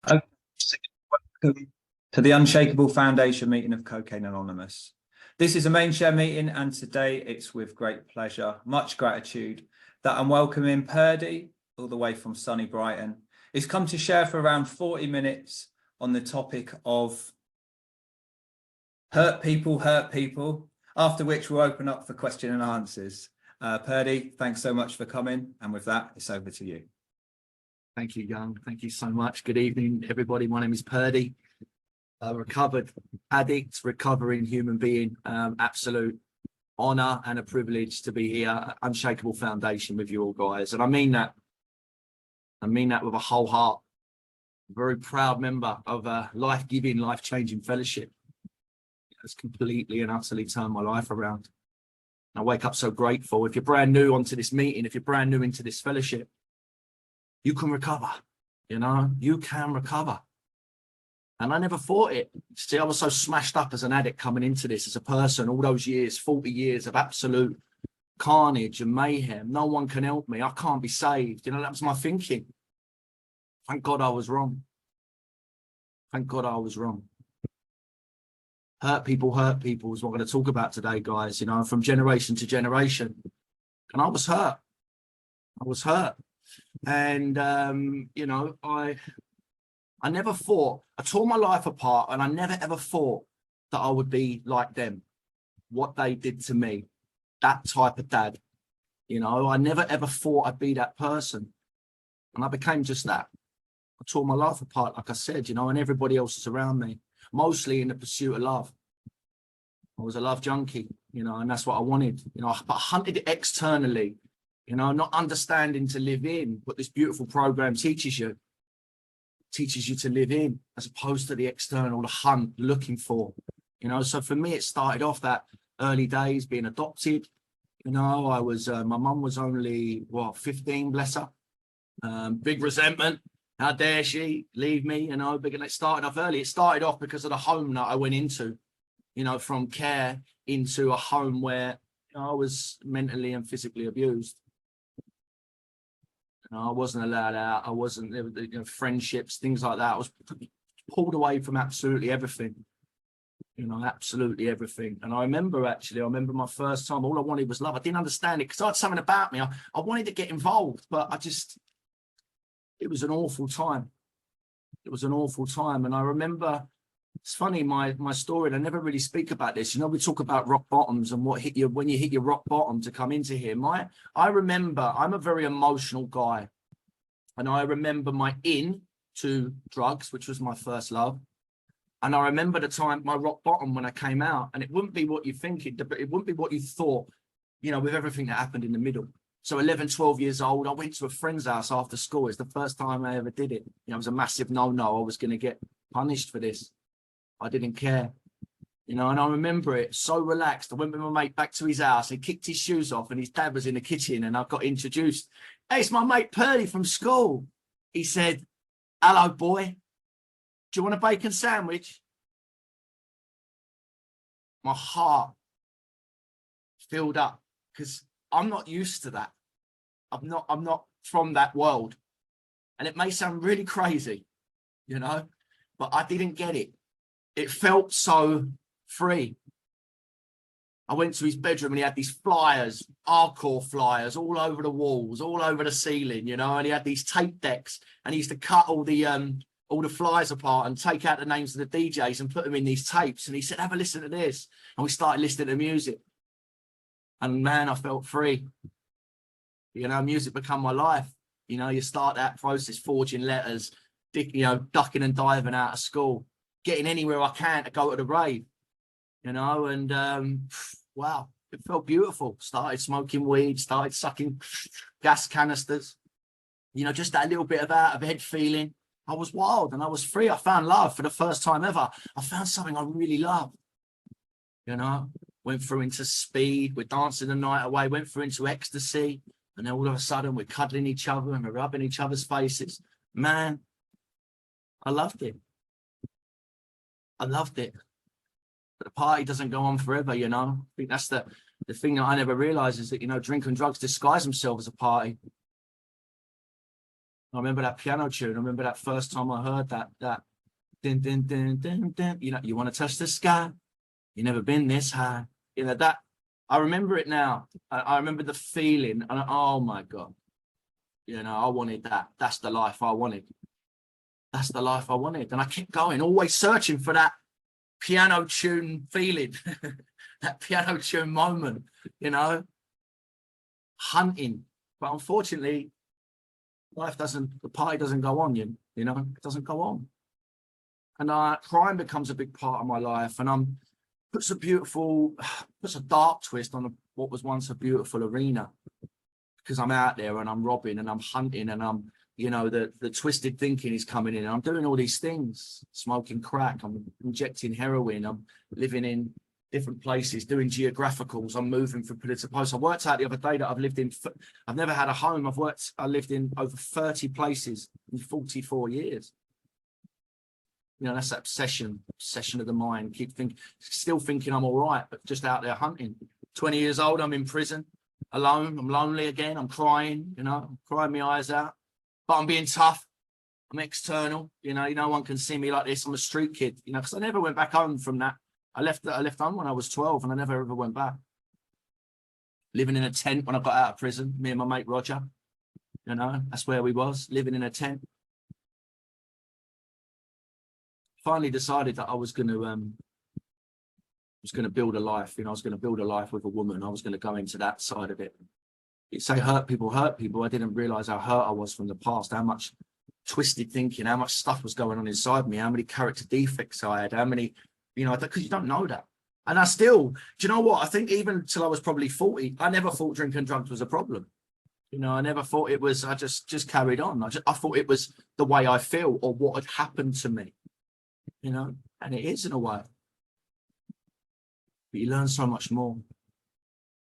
Okay. Welcome to the Unshakable Foundation meeting of Cocaine Anonymous. This is a main share meeting, and today it's with great pleasure, much gratitude, that I'm welcoming Purdy, all the way from sunny Brighton. He's come to share for around 40 minutes on the topic of hurt people, after which we'll open up for question and answers. Purdy, thanks so much for coming, and with that, it's over to you. Thank you, Young. Thank you so much. Good evening, everybody. My name is Purdy, a recovered addict, recovering human being. Absolute honor and a privilege to be here at Unshakable Foundation with you all guys. And I mean that with a whole heart. Very proud member of a life-giving, life-changing fellowship. It's completely and utterly turned my life around. I wake up so grateful. If you're brand new onto this meeting, if you're brand new into this fellowship, you can recover, you can recover. And I never thought it. See, I was so smashed up as an addict coming into this as a person, all those years, 40 years of absolute carnage and mayhem. No one can help me. I can't be saved. That was my thinking. Thank God I was wrong. Thank God I was wrong. Hurt people is what I'm going to talk about today, guys, from generation to generation. And I was hurt. And, I never thought, I tore my life apart, and I never ever thought that I would be like them, what they did to me, that type of dad. I never ever thought I'd be that person. And I became just that. I tore my life apart, like I said, and everybody else is around me, mostly in the pursuit of love. I was a love junkie, and that's what I wanted. But I hunted it externally. Not understanding to live in what this beautiful program teaches you. Teaches you to live in as opposed to the external, the hunt, looking for. So for me, it started off that early days being adopted. I was, my mum was only, 15, bless her. Big resentment. How dare she leave me, big, and it started off early. It started off because of the home that I went into, from care into a home where I was mentally and physically abused. I wasn't allowed out. I wasn't, friendships, things like that. I was pulled away from absolutely everything, absolutely everything. And I remember my first time, all I wanted was love. I didn't understand it because I had something about me. I wanted to get involved, but it was an awful time. It was an awful time. And I remember, it's funny, my story, and I never really speak about this. We talk about rock bottoms and what hit you when you hit your rock bottom to come into here. I remember, I'm a very emotional guy. And I remember my to drugs, which was my first love. And I remember the time, my rock bottom when I came out, and it wouldn't be what you think, it wouldn't be what you thought, with everything that happened in the middle. So 11, 12 years old, I went to a friend's house after school. It's the first time I ever did it. It was a massive no-no. I was going to get punished for this. I didn't care, and I remember it so relaxed. I went with my mate back to his house. He kicked his shoes off, and his dad was in the kitchen, and I got introduced. Hey, it's my mate Purdy from school. He said, "Hello, boy. Do you want a bacon sandwich?" My heart filled up because I'm not used to that. I'm not from that world, and it may sound really crazy, but I didn't get it. It felt so free. I went to his bedroom and he had these flyers, hardcore flyers, all over the walls, all over the ceiling, and he had these tape decks, and he used to cut all the flyers apart and take out the names of the DJs and put them in these tapes. And he said, "Have a listen to this." And we started listening to music. And man, I felt free. Music became my life. You start that process, forging letters, ducking and diving out of school, getting anywhere I can to go to the rave, and wow, it felt beautiful. Started smoking weed, started sucking gas canisters, just that little bit of out of head feeling. I was wild and I was free. I found love for the first time ever. I found something I really loved, went through into speed. We're dancing the night away, went through into ecstasy. And then all of a sudden we're cuddling each other and we're rubbing each other's faces. Man, I loved it. I loved it. But the party doesn't go on forever, I think that's the thing that I never realized is that, drink and drugs disguise themselves as a party. I remember that piano tune. I remember that first time I heard that din, din, din, din, din. You know, you want to touch the sky. You've never been this high. You know, that, I remember it now. I remember the feeling. And oh my God, you know, I wanted that. That's the life I wanted. That's the life I wanted. And I kept going, always searching for that piano tune feeling, that piano tune moment, you know, hunting. But unfortunately, life doesn't, the party doesn't go on, you know, it doesn't go on. And crime becomes a big part of my life, and puts a dark twist on what was once a beautiful arena, because I'm out there and I'm robbing and I'm hunting and I'm, you know, the twisted thinking is coming in, and I'm doing all these things, smoking crack, I'm injecting heroin, I'm living in different places, doing geographicals, I'm moving from pillar to post. I worked out the other day that I've never had a home. I lived in over 30 places in 44 years. You know, that's that obsession of the mind. Still thinking I'm all right, but just out there hunting. 20 years old, I'm in prison, alone, I'm lonely again, I'm crying, you know, I'm crying my eyes out, but I'm being tough. I'm external, you know, no one can see me like this. I'm a street kid, you know, because I never went back home from that. I left home when I was 12 and I never ever went back. Living in a tent when I got out of prison, me and my mate Roger, you know, that's where we was, living in a tent. Finally decided that I was going to build a life, you know, I was going to build a life with a woman. I was going to go into that side of it. You say hurt people. I didn't realize how hurt I was from the past, how much twisted thinking, how much stuff was going on inside me, how many character defects I had, how many, you know, because you don't know that. And I still, do you know what? I think even till I was probably 40, I never thought drinking drugs was a problem. You know, I never thought it was, I just carried on. I thought it was the way I feel or what had happened to me, you know, and it is in a way. But you learn so much more.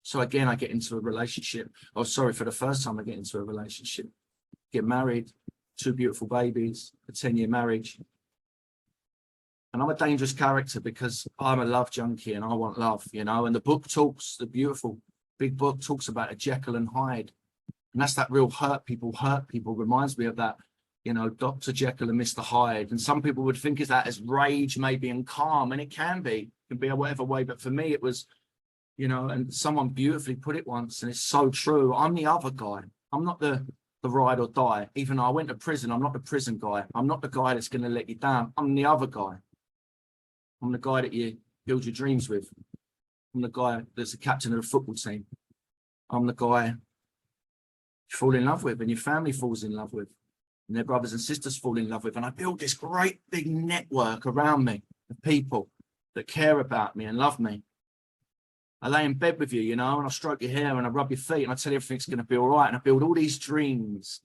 So again, I get into a relationship. Oh, sorry, for the first time I get into a relationship, get married, 2 beautiful babies, a 10-year marriage. And I'm a dangerous character because I'm a love junkie and I want love, you know, and the book talks, the beautiful big book talks about a Jekyll and Hyde. And that's that real hurt people, reminds me of that, you know, Dr. Jekyll and Mr. Hyde. And some people would think of that as rage maybe and calm, and it can be a whatever way. But for me, it was, you know, and someone beautifully put it once, and it's so true. I'm the other guy. I'm not the ride or die. Even though I went to prison, I'm not the prison guy. I'm not the guy that's going to let you down. I'm the other guy. I'm the guy that you build your dreams with. I'm the guy that's the captain of the football team. I'm the guy you fall in love with and your family falls in love with and their brothers and sisters fall in love with. And I build this great big network around me of people that care about me and love me. I lay in bed with you, you know, and I stroke your hair and I rub your feet and I tell you everything's going to be all right. And I build all these dreams,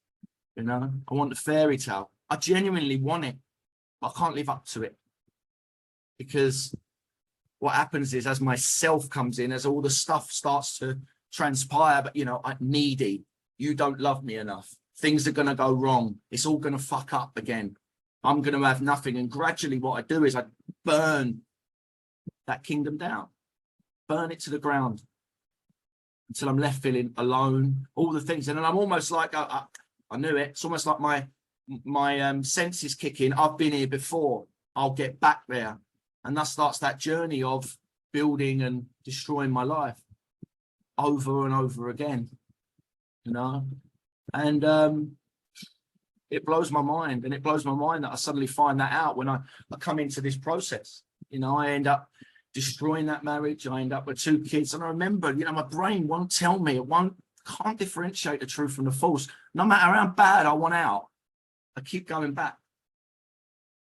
you know. I want the fairy tale. I genuinely want it, but I can't live up to it. Because what happens is as my self comes in, as all the stuff starts to transpire, but, you know, I'm needy. You don't love me enough. Things are going to go wrong. It's all going to fuck up again. I'm going to have nothing. And gradually what I do is I burn that kingdom down, burn it to the ground until I'm left feeling alone, all the things. And then I'm almost like, I knew it. It's almost like my senses kick in. I've been here before. I'll get back there. And that starts that journey of building and destroying my life over and over again, you know. And it blows my mind. And it blows my mind that I suddenly find that out when I come into this process. You know, I end up destroying that marriage. I end up with 2 kids. And I remember, you know, my brain won't tell me. Can't differentiate the truth from the false. No matter how bad I want out, I keep going back.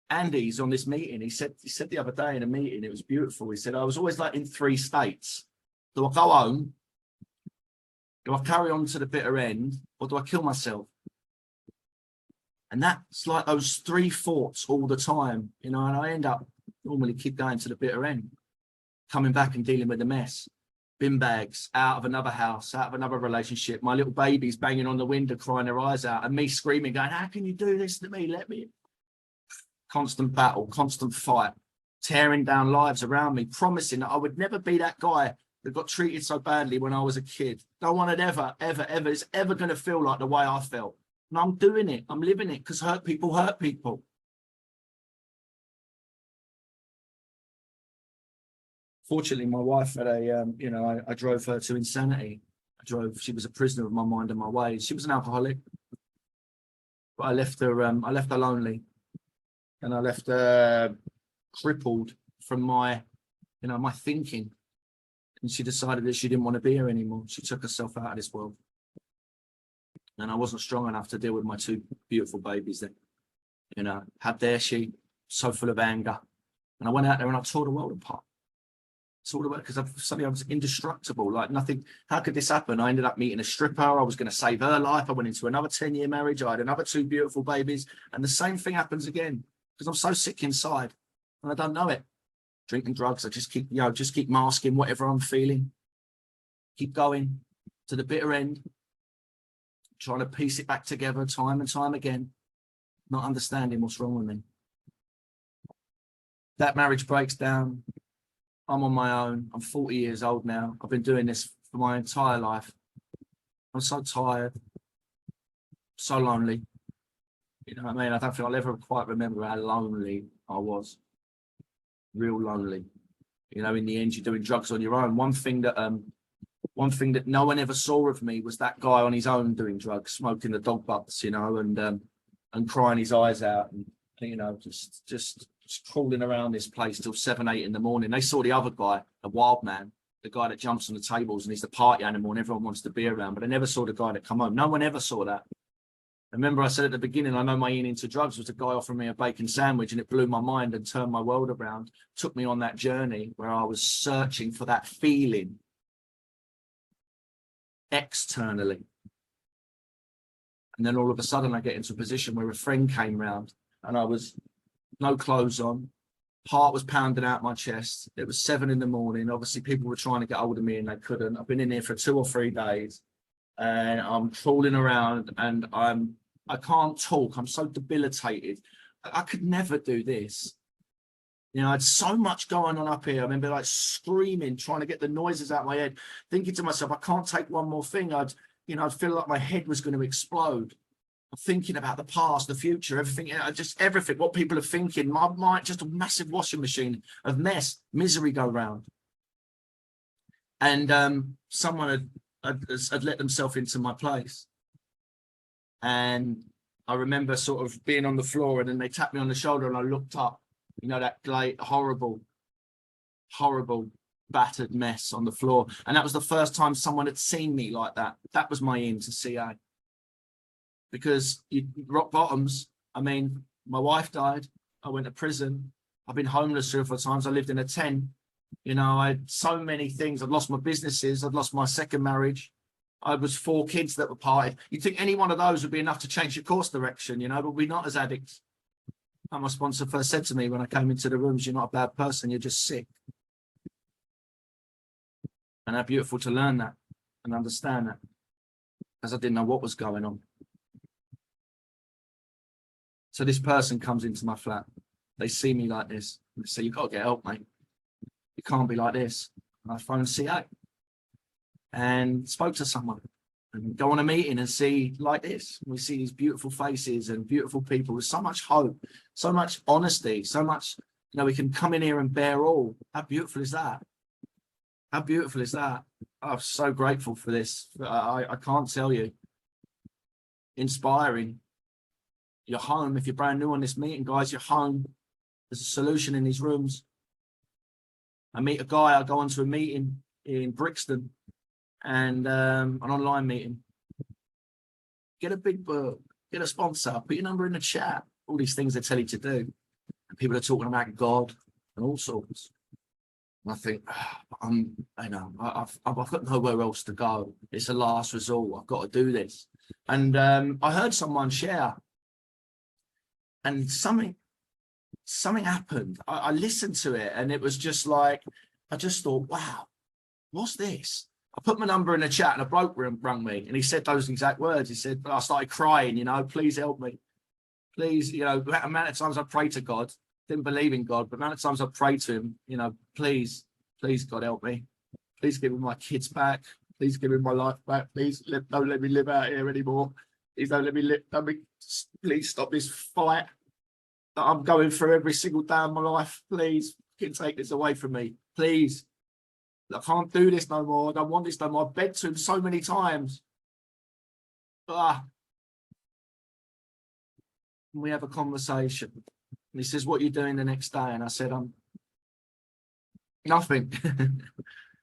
Andy's on this meeting. He said the other day in a meeting, it was beautiful. He said, I was always like in 3 states. Do I go home? Do I carry on to the bitter end? Or do I kill myself? And that's like those 3 thoughts all the time, you know, and I end up normally keep going to the bitter end, coming back and dealing with the mess. Bin bags, out of another house, out of another relationship. My little babies banging on the window, crying their eyes out, and me screaming, going, how can you do this to me? Let me. Constant battle, constant fight, tearing down lives around me, promising that I would never be that guy that got treated so badly when I was a kid. No one had ever is ever going to feel like the way I felt. And I'm doing it. I'm living it because hurt people hurt people. Fortunately, my wife had a, I drove her to insanity. She was a prisoner of my mind and my ways. She was an alcoholic, but I left her lonely, and I left her crippled from my thinking. And she decided that she didn't want to be here anymore. She took herself out of this world. And I wasn't strong enough to deal with my two beautiful babies that, had there she, so full of anger. And I went out there and I tore the world apart. It's all about because suddenly I was indestructible, like nothing. How could this happen? I ended up meeting a stripper. I was going to save her life. I went into another 10-year marriage. I had another two beautiful babies. And the same thing happens again because I'm so sick inside and I don't know it. Drinking drugs. I just keep masking whatever I'm feeling. Keep going to the bitter end. Trying to piece it back together time and time again. Not understanding what's wrong with me. That marriage breaks down. I'm on my own. I'm 40 years old now. I've been doing this for my entire life. I'm so tired, so lonely. You know what I mean? I don't think I'll ever quite remember how lonely I was. Real lonely. In the end, you're doing drugs on your own. One thing that no one ever saw of me was that guy on his own doing drugs, smoking the dog butts, and crying his eyes out, and just crawling around this place till 7, 8 in the morning. They saw the other guy, the wild man, the guy that jumps on the tables and he's the party animal and everyone wants to be around, but they never saw the guy that come home. No one ever saw that. Remember I said at the beginning, I know my in into drugs was a guy offering me a bacon sandwich, and it blew my mind and turned my world around, took me on that journey where I was searching for that feeling externally. And then all of a sudden I get into a position where a friend came round and I was no clothes on, heart was pounding out my chest. It was 7 in the morning. Obviously people were trying to get hold of me and they couldn't. I've been in here for 2 or 3 days and I'm crawling around and I can't talk. I'm so debilitated. I could never do this. I had so much going on up here. I remember like screaming, trying to get the noises out of my head, thinking to myself, I can't take one more thing. I'd feel like my head was going to explode. I'm thinking about the past, the future, everything, everything, what people are thinking. My mind, just a massive washing machine of mess, misery go round. And someone had let themselves into my place. And I remember sort of being on the floor and then they tapped me on the shoulder and I looked up. That horrible, battered mess on the floor. And that was the first time someone had seen me like that. That was my in to CA. Because rock bottoms, my wife died. I went to prison. I've been homeless 3 or 4 times. I lived in a tent. I had so many things. I'd lost my businesses. I'd lost my second marriage. I was 4 kids that were parted. You'd think any one of those would be enough to change your course direction, but we're not as addicts. And my sponsor first said to me when I came into the rooms, you're not a bad person, you're just sick. And how beautiful to learn that and understand that, because I didn't know what was going on. So this person comes into my flat. They see me like this. They say, you've got to get help, mate. You can't be like this. And I phoned CA and spoke to someone. And go on a meeting and see like this. We see these beautiful faces and beautiful people with so much hope, so much honesty, so much, we can come in here and bear all. How beautiful is that? How beautiful is that? I'm so grateful for this. I can't tell you. Inspiring. You're home. If you're brand new on this meeting, guys, you're home. There's a solution in these rooms. I meet a guy, I go on to a meeting in Brixton. And an online meeting. Get a big book, get a sponsor, put your number in the chat. All these things they tell you to do. And people are talking about God and all sorts. And I think, I've got nowhere else to go. It's a last resort. I've got to do this. And I heard someone share, and something happened. I listened to it, and it was just like, I just thought, wow, what's this? I put my number in the chat and a bloke rang me and he said those exact words. He said, I started crying, please help me. Please, the amount of times I prayed to God, didn't believe in God, but the amount of times I prayed to him, please, God help me. Please give me my kids back. Please give me my life back. Please don't let me live out here anymore. Please don't let me, please stop this fight that I'm going through every single day of my life. Please, you can take this away from me. Please. I can't do this no more. I don't want this no more. I've begged to him so many times. And we have a conversation. And he says, what are you doing the next day? And I said, I'm nothing.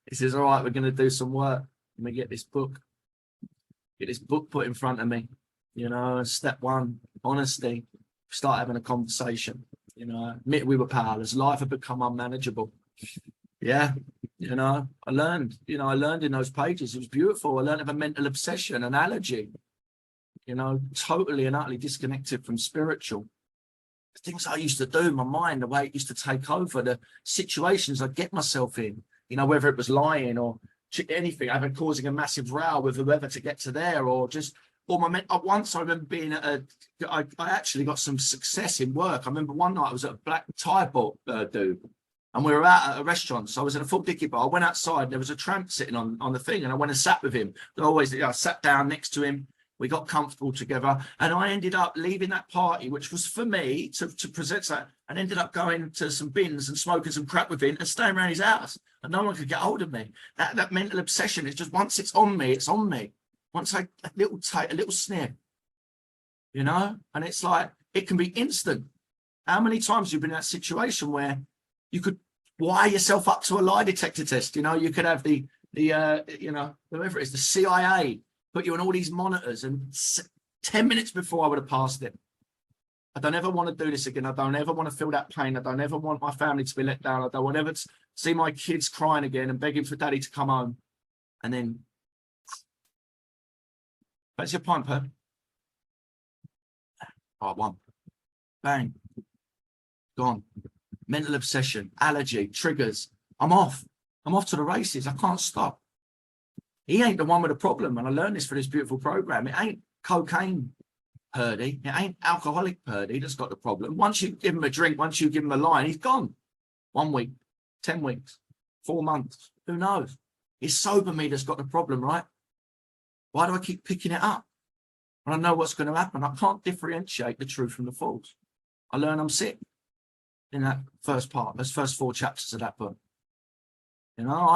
He says, all right, we're going to do some work. Let me get this book. Get this book put in front of me. You know, step one, honesty. Start having a conversation. You know, admit we were powerless. Life had become unmanageable. Yeah. You know, I learned in those pages. It was beautiful. I learned of a mental obsession, an allergy. You know, totally and utterly disconnected from spiritual. The things I used to do, my mind, the way it used to take over, the situations I'd get myself in, you know, whether it was lying or anything, I've been causing a massive row with whoever to get to there, or just, or once I remember being at I actually got some success in work. I remember one night I was at a black tie dude, and we were out at a restaurant. So I was in a full dicky bar. I went outside, there was a tramp sitting on the thing, and I went and sat with him. I sat down next to him. We got comfortable together, and I ended up leaving that party, which was for me to present that, and ended up going to some bins and smoking some crap with him and staying around his house, and no one could get hold of me. That mental obsession is just, once it's on me, it's on me. Once a little sniff, you know, and it's like, it can be instant. How many times you've been in that situation where you could wire yourself up to a lie detector test? You know, you could have the you know, whoever it is, the CIA, put you on all these monitors, and 10 minutes before I would have passed it. I don't ever want to do this again. I don't ever want to feel that pain. I don't ever want my family to be let down. I don't want ever to see my kids crying again and begging for daddy to come home. And then, that's your point, Purdy. Part one. Bang. Gone. Mental obsession, allergy, triggers. I'm off. I'm off to the races. I can't stop. He ain't the one with a problem, and I learned this for this beautiful program. It ain't cocaine Purdy. It ain't alcoholic Purdy that's got the problem. Once you give him a drink, once you give him a line, he's gone. 1 week, 10 weeks, 4 months. Who knows? It's sober me that's got the problem, right? Why do I keep picking it up? And I know what's going to happen. I can't differentiate the truth from the false. I learn I'm sick in that first part, those first 4 chapters of that book. You know,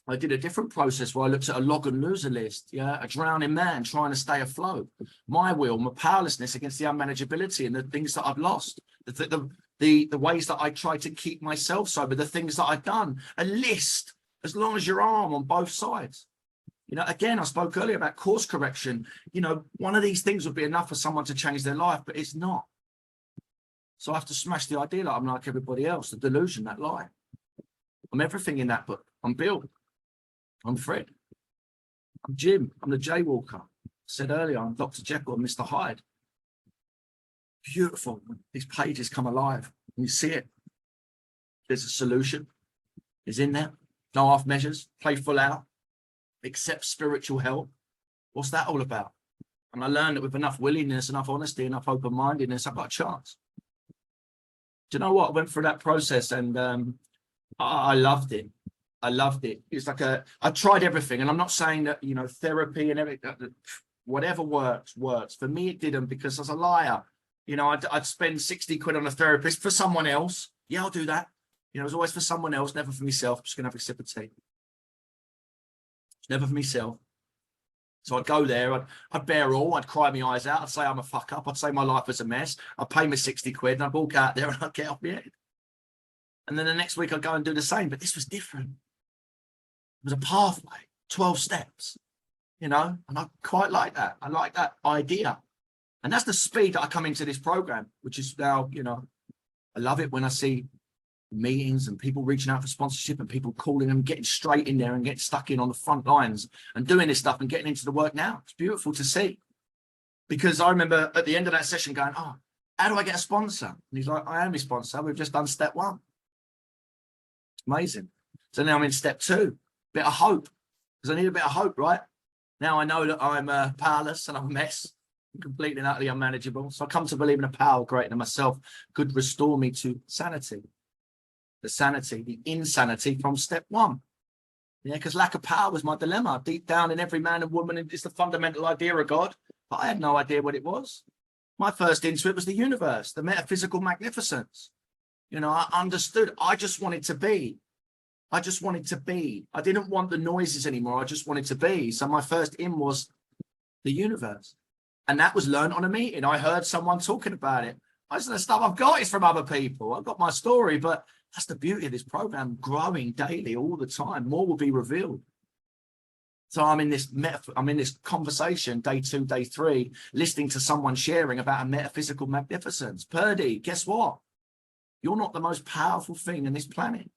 I did a different process where I looked at a log and loser list, yeah, a drowning man trying to stay afloat, my will, my powerlessness against the unmanageability and the things that I've lost, the ways that I try to keep myself sober, the things that I've done, a list as long as your arm on both sides. You know, again, I spoke earlier about course correction. You know, one of these things would be enough for someone to change their life, but it's not. So I have to smash the idea that I'm like everybody else, the delusion, that lie. I'm everything in that book. I'm Bill. I'm Fred. I'm Jim. I'm the Jaywalker. I said earlier, I'm Dr. Jekyll and Mr. Hyde. Beautiful. These pages come alive. And you see it. There's a solution. It's in there. No half measures. Play full out. Accept spiritual help. What's that all about? And I learned that with enough willingness, enough honesty, enough open-mindedness, I've got a chance. Do you know what? I went through that process, and I loved it. I loved it. It's like I tried everything, and I'm not saying that, you know, therapy and everything, whatever works. For me, it didn't, because I was a liar. You know, I'd spend 60 quid on a therapist for someone else. Yeah, I'll do that. You know, it was always for someone else, never for myself. I'm just going to have a sip of tea. It's never for myself. So I'd go there, I'd bear all, I'd cry my eyes out, I'd say I'm a fuck up, I'd say my life was a mess, I'd pay me 60 quid, and I'd walk out there and I'd get off my head. And then the next week I'd go and do the same, but this was different. It was a pathway, 12 steps, you know, and I quite like that. I like that idea. And that's the speed that I come into this program, which is now, you know, I love it when I see meetings and people reaching out for sponsorship and people calling them, getting straight in there and getting stuck in on the front lines and doing this stuff and getting into the work now. It's beautiful to see. Because I remember at the end of that session going, oh, how do I get a sponsor? And he's like, I am a sponsor. We've just done step 1. Amazing. So now I'm in step 2. Bit of hope, because I need a bit of hope, right? Now I know that I'm powerless and I'm a mess, completely and utterly unmanageable. So I come to believe in a power greater than myself could restore me to sanity. The sanity, the insanity from step 1. Yeah, because lack of power was my dilemma. Deep down in every man and woman, it's the fundamental idea of God, but I had no idea what it was. My first into it was the universe, the metaphysical magnificence. You know, I understood. I just wanted to be. I just wanted to be. I didn't want the noises anymore. I just wanted to be. So my first in was the universe. And that was learned on a meeting. I heard someone talking about it. I said, the stuff I've got is from other people. I've got my story, but that's the beauty of this program, growing daily all the time. More will be revealed. So I'm in this conversation, day 2, day 3, listening to someone sharing about a metaphysical magnificence. Purdy, guess what? You're not the most powerful thing in this planet.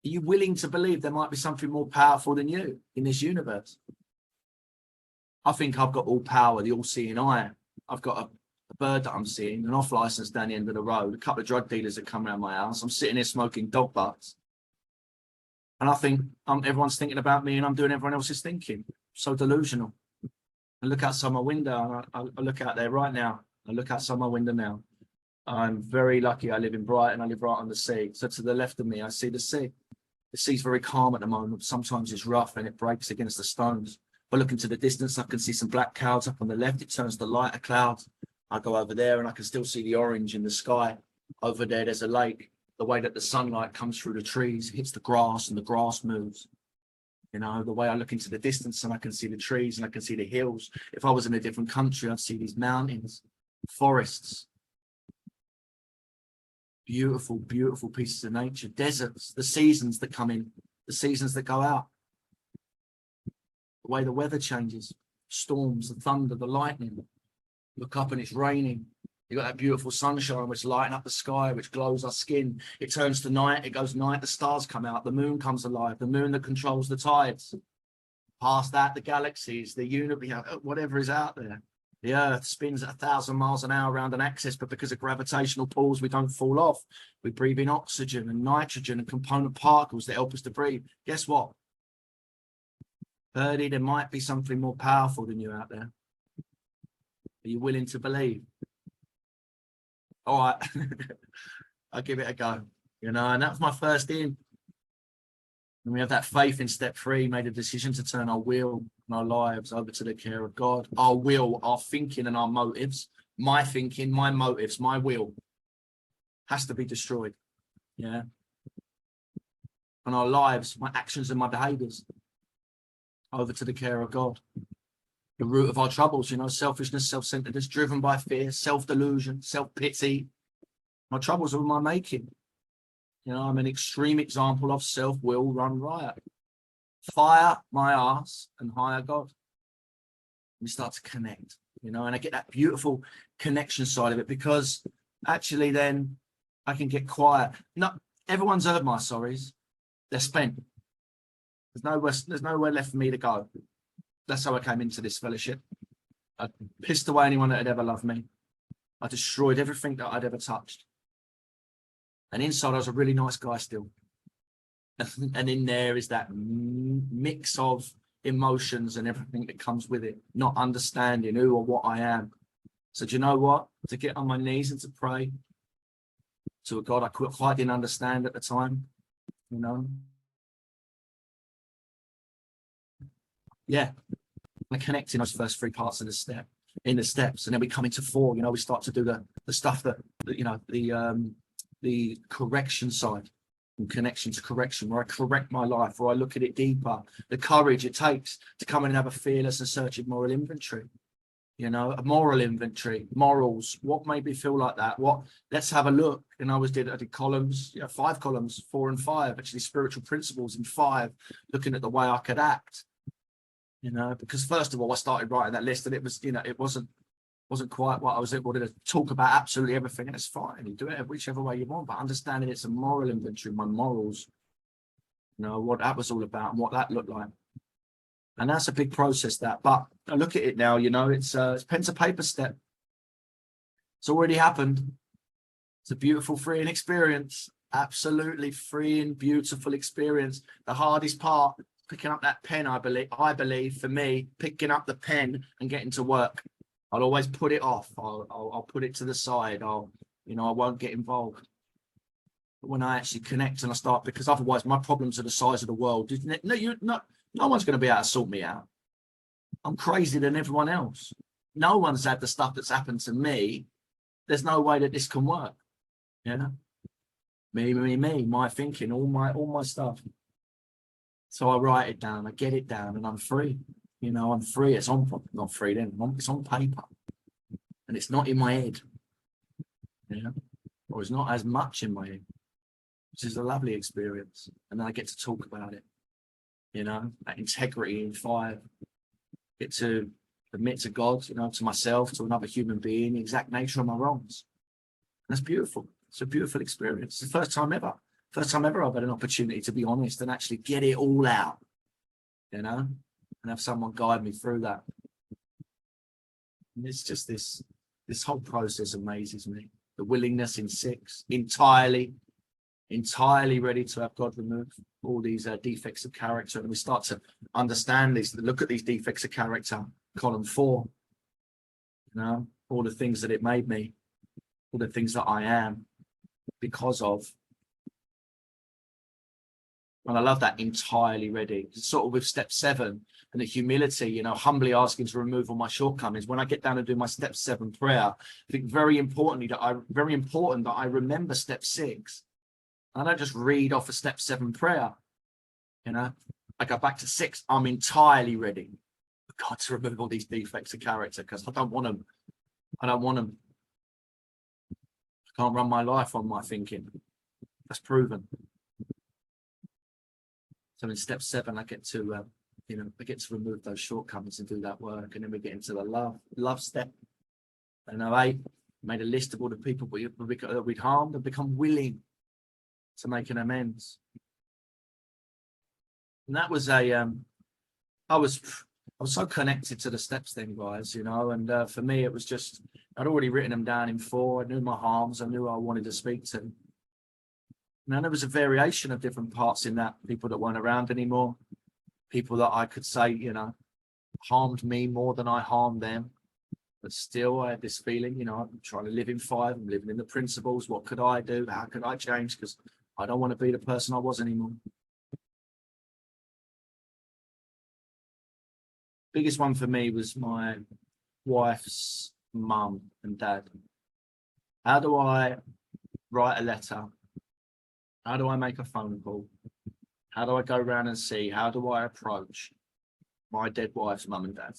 Are you willing to believe there might be something more powerful than you in this universe? I think I've got all power, the all-seeing eye. I've got a bird that I'm seeing, an off license down the end of the road, a couple of drug dealers that come around my house. I'm sitting here smoking dog butts. And I think everyone's thinking about me and I'm doing everyone else's thinking. So delusional. I look outside my window and I look out there right now. I look outside my window now. I'm very lucky. I live in Brighton. I live right on the sea. So to the left of me, I see the sea. The sea's very calm at the moment. Sometimes it's rough and it breaks against the stones. But looking to the distance, I can see some black clouds up on the left. It turns to lighter clouds. I go over there and I can still see the orange in the sky. Over there, there's a lake. The way that the sunlight comes through the trees, hits the grass and the grass moves. You know, the way I look into the distance and I can see the trees and I can see the hills. If I was in a different country, I'd see these mountains, forests, beautiful, beautiful pieces of nature, deserts, the seasons that come in, the seasons that go out, the way the weather changes, storms, the thunder, the lightning. Look up and it's raining. You got that beautiful sunshine which lighting up the sky, which glows our skin. It turns to night, it goes night, the stars come out, the moon comes alive, the moon that controls the tides. Past that, the galaxies, the universe, whatever is out there. The earth spins at 1,000 miles an hour around an axis, but because of gravitational pulls, we don't fall off. We breathe in oxygen and nitrogen and component particles that help us to breathe. Guess what? Purdy, there might be something more powerful than you out there. Are you willing to believe? All right, I'll give it a go, you know, and that was my first in. And we have that faith in step 3, made a decision to turn our will and our lives over to the care of God. Our will, our thinking and our motives, my thinking, my motives, my will has to be destroyed. Yeah. And our lives, my actions and my behaviors over to the care of God. The root of our troubles, you know, selfishness, self-centeredness, driven by fear, self-delusion, self-pity. My troubles are my making. You know, I'm an extreme example of self-will run riot. Fire my ass and hire God. We start to connect, you know, and I get that beautiful connection side of it, because actually then I can get quiet. No, everyone's heard my sorries. They're spent. There's nowhere left for me to go. That's how I came into this fellowship. I pissed away anyone that had ever loved me. I destroyed everything that I'd ever touched. And inside, I was a really nice guy still. And in there is that mix of emotions and everything that comes with it, not understanding who or what I am. So do you know what? To get on my knees and to pray to a God I quite didn't understand at the time, you know? Yeah, we're connecting those first 3 parts of the step, in the steps, and then we come into 4. You know, we start to do the stuff that you know, the correction side, and connection to correction, where I correct my life, where I look at it deeper. The courage it takes to come in and have a fearless and searching moral inventory. You know, a moral inventory, morals. What made me feel like that? What? Let's have a look. And I did columns, 5 columns, 4 and 5, actually spiritual principles in 5, looking at the way I could act. You know, because first of all, I started writing that list, and it was, you know, it wasn't quite what I was able to talk about absolutely everything, and it's fine. You do it whichever way you want, but understanding it's a moral inventory, my morals, you know, what that was all about and what that looked like. And that's a big process, that. But I look at it now, you know, it's pen to paper step. It's already happened. It's a beautiful, freeing experience. Absolutely freeing, beautiful experience. The hardest part, picking up that pen, I believe for me, picking up the pen and getting to work. I'll always put it off. I'll put it to the side. I won't get involved. when I actually connect and I start, because otherwise my problems are the size of the world. No one's going to be able to sort me out. I'm crazier than everyone else. No one's had the stuff that's happened to me. There's no way that this can work. You know, me, my thinking, all my stuff. So I write it down, I get it down, and I'm free. You know, I'm free. It's not free then. It's on paper, and it's not in my head. You know, or it's not as much in my head, which is a lovely experience. And then I get to talk about it. You know, that integrity in 5. Get to admit to God, you know, to myself, to another human being, the exact nature of my wrongs. And that's beautiful. It's a beautiful experience. It's the first time ever I've had an opportunity to be honest and actually get it all out, you know, and have someone guide me through that. And it's just this whole process amazes me. The willingness in 6, entirely ready to have God remove all these defects of character. And we start to understand these, look at these defects of character, column 4, you know, all the things that it made me, all the things that I am because of. And I love that, entirely ready. It's sort of with step 7 and the humility, you know, humbly asking to remove all my shortcomings. When I get down and do my step 7 prayer, I think very important that I remember step 6. I don't just read off a step 7 prayer. You know, I go back to 6. I'm entirely ready for God to remove all these defects of character because I don't want them. I can't run my life on my thinking. That's proven. So in step 7, I get to, you know, I get to remove those shortcomings and do that work. And then we get into the love step. And 8, made a list of all the people that we'd harmed and become willing to make an amends. And that was I was so connected to the steps then, guys, you know, and for me, it was just, I'd already written them down in 4. I knew my harms. I knew who I wanted to speak to. Now, there was a variation of different parts in that. People that weren't around anymore, people that I could say, you know, harmed me more than I harmed them. But still, I had this feeling, you know, I'm trying to live in 5. I'm living in the principles. What could I do? How could I change? Because I don't want to be the person I was anymore. Biggest one for me was my wife's mum and dad. How do I write a letter? How do I make a phone call? How do I go around and see? How do I approach my dead wife's mum and dad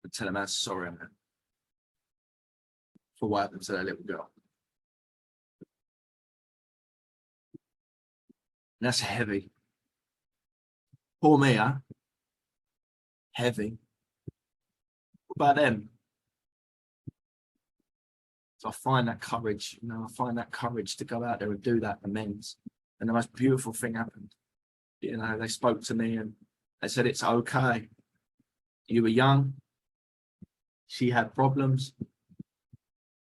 and tell them how sorry I am for what happened to their little girl? And that's heavy. Poor me, huh? Heavy. What about them? So I find that courage, you know, I find that courage to go out there and do that amends. And the most beautiful thing happened. You know, they spoke to me and they said, it's okay. You were young. She had problems.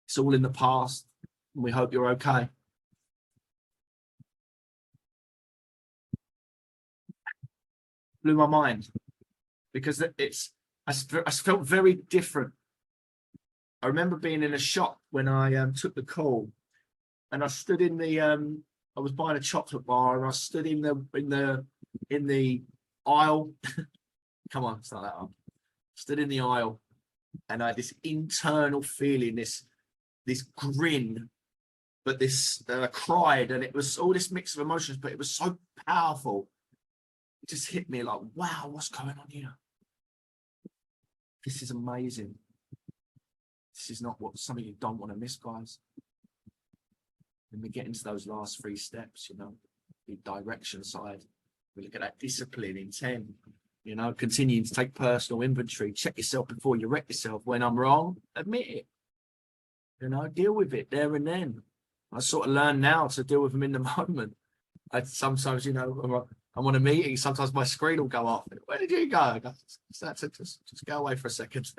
It's all in the past. And we hope you're okay. Blew my mind because I felt very different. I remember being in a shop when I took the call, and I stood in the I was buying a chocolate bar, and I stood in the aisle. Come on, start that up. Stood in the aisle, and I had this internal feeling, this grin, but this I cried, and it was all this mix of emotions, but it was so powerful. It just hit me like, wow, what's going on here? This is amazing. This is not something you don't want to miss, guys. When we get into those last 3 steps, you know, the direction side, we look at that discipline in 10, you know, continuing to take personal inventory, check yourself before you wreck yourself. When I'm wrong, admit it, you know, deal with it there and then. I sort of learn now to deal with them in the moment. Sometimes, you know, I'm on a meeting, sometimes my screen will go off. Where did you go? I go, just go away for a second.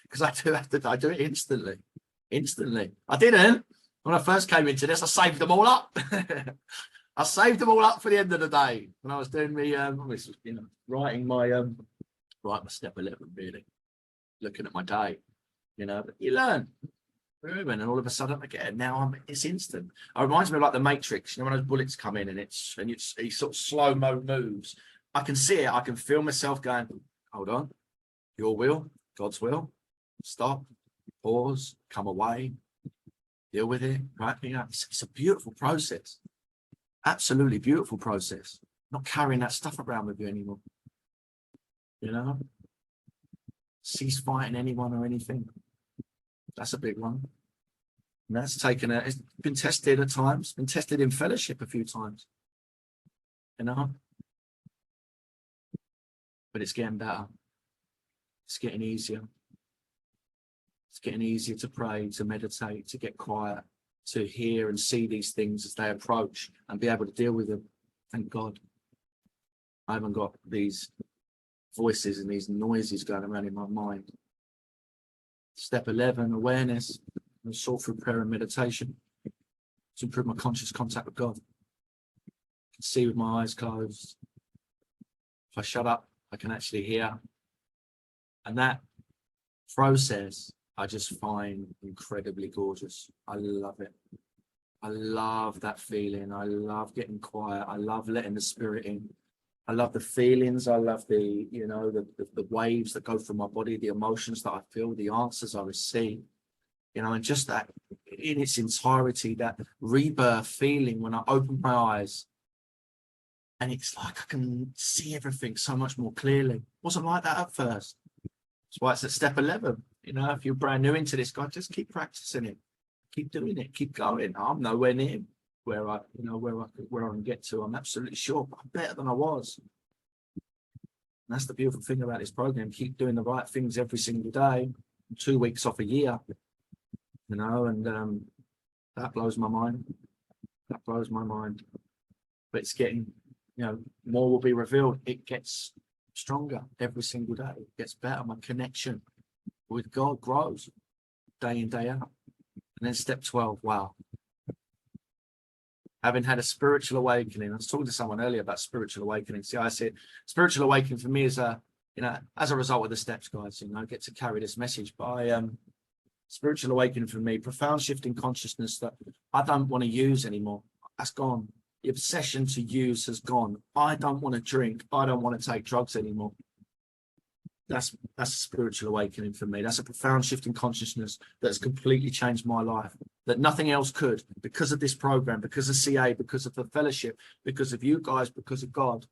Because I do it instantly. I didn't. When I first came into this, I saved them all up. I saved them all up for the end of the day. When I was doing writing my step 11, really. Looking at my day, you know, but you learn. room, and all of a sudden I get it. Now it's instant. It reminds me of like the Matrix, you know, when those bullets come in and it sort of slow-mo moves. I can see it, I can feel myself going, hold on, your will, God's will, stop, pause, come away, deal with it, right? You know, it's a beautiful process. Absolutely beautiful process. Not carrying that stuff around with you anymore. You know? Cease fighting anyone or anything. That's a big one. And that's it's been tested at times, been tested in fellowship a few times. You know? But it's getting better. It's getting easier. It's getting easier to pray, to meditate, to get quiet, to hear and see these things as they approach and be able to deal with them. Thank God. I haven't got these voices and these noises going around in my mind. Step 11, awareness, and sort through prayer and meditation to improve my conscious contact with God. I can see with my eyes closed. If I shut up, I can actually hear. And that process I just find incredibly gorgeous. I love it. I love that feeling. I love getting quiet. I love letting the spirit in. I love the feelings. I love the, you know, the waves that go through my body, the emotions that I feel, the answers I receive, you know, and just that in its entirety, that rebirth feeling when I open my eyes and it's like I can see everything so much more clearly. Wasn't like that at first. That's why it's at step 11. You know, if you're brand new into this, God, just keep practicing it, keep doing it, keep going. I'm nowhere near where I can get to. I'm absolutely sure, but I'm better than I was. And that's the beautiful thing about this program. Keep doing the right things every single day. 2 weeks off a year, you know, and that blows my mind. That blows my mind. But it's getting, you know, more will be revealed. It gets stronger every single day. It gets better. My connection with God grows day in, day out. And then step 12, wow. Having had a spiritual awakening, I was talking to someone earlier about spiritual awakening. See, I said spiritual awakening for me is you know, as a result of the steps, guys, you know, I get to carry this message. But spiritual awakening for me, profound shift in consciousnness that I don't want to use anymore. That's gone. The obsession to use has gone. I don't want to drink. I don't want to take drugs anymore. That's a spiritual awakening for me. That's a profound shift in consciousness that has completely changed my life, that nothing else could, because of this program, because of CA, because of the fellowship, because of you guys, because of God.